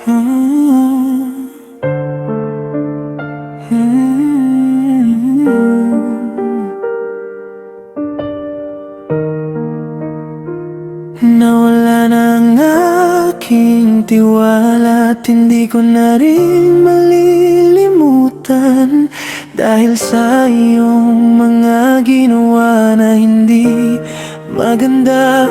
Hmm. Nawala na ang aking tiwala at hindi ko na rin malilimutan dahil sa iyong mga ginawa na hindi maganda.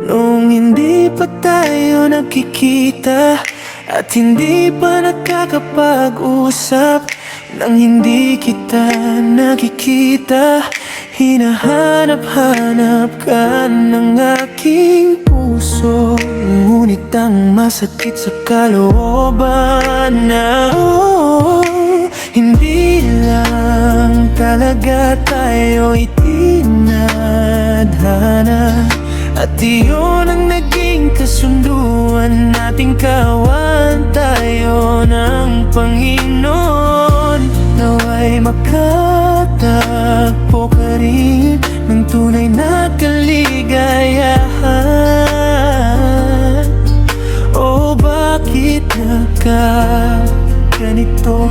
Noong hindi pa tayo nagkikita at hindi pa nakakapag-usap, nang hindi kita nakikita, hinahanap-hanap ka ng aking puso. Ngunit ang masakit sa kalooban na hindi lang talaga tayo itinadhana. At iyon ang naging kasunduan nating kawan tayo ng Panginoon. Naway makatagpo ka rin ng tunay na kaligayahan. O bakit nagkaganito?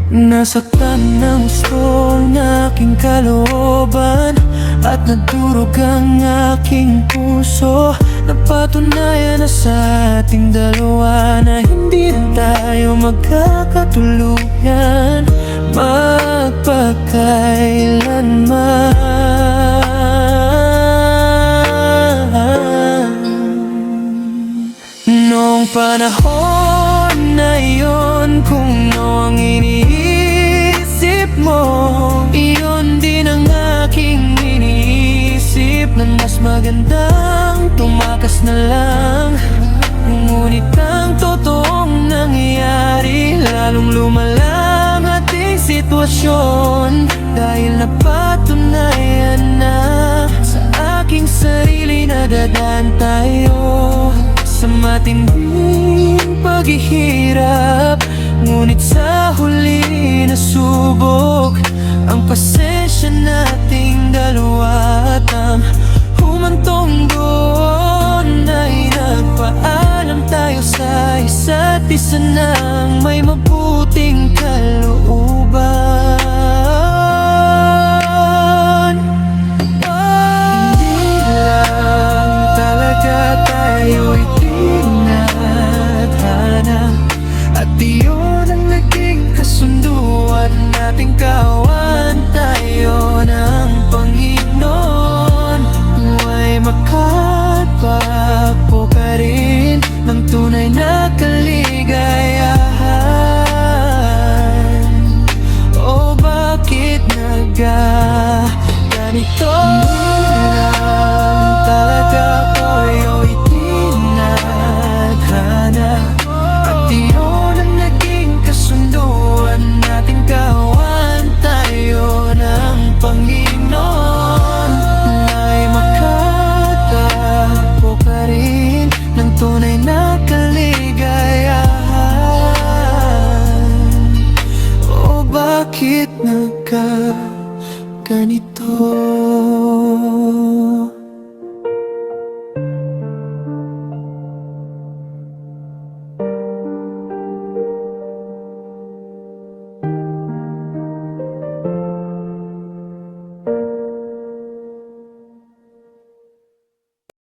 Nasaktan ng gusto ang aking kalooban at nadurog ang aking puso. Napatunayan na sa ating dalawa na hindi na tayo magkakatuluyan magpakailanman. Noong panahon na iyon, kung ano ang iniisip mo, iyon din ang aking iniisip, na mas magandang tumakas na lang. Ngunit ang totoong nangyayari, lalong lumala ang ating sitwasyon, dahil napatunayan na sa aking sarili na dadaan tayo sa matinding paghihirap. Ngunit sa huli nasubok ang pasensya nating dalawa, at ang humantong doon ay nagpaalam tayo sa isa't isa ng may mabuting kalooban. Hindi lang talaga tayo itinadhana, at iyon ang naging kasunduan nating kawan tayo ng Panginoon. Huwag makatagpo ka rin ng tunay na kaligayahan. O bakit nagganito? Talaga ko'y itinadhana, at iyon ang naging kasunduan nating kawan tayo ng Panginoon. Ay makatagpo ka rin ng tunay na kaligayahan. O bakit nagkaganito?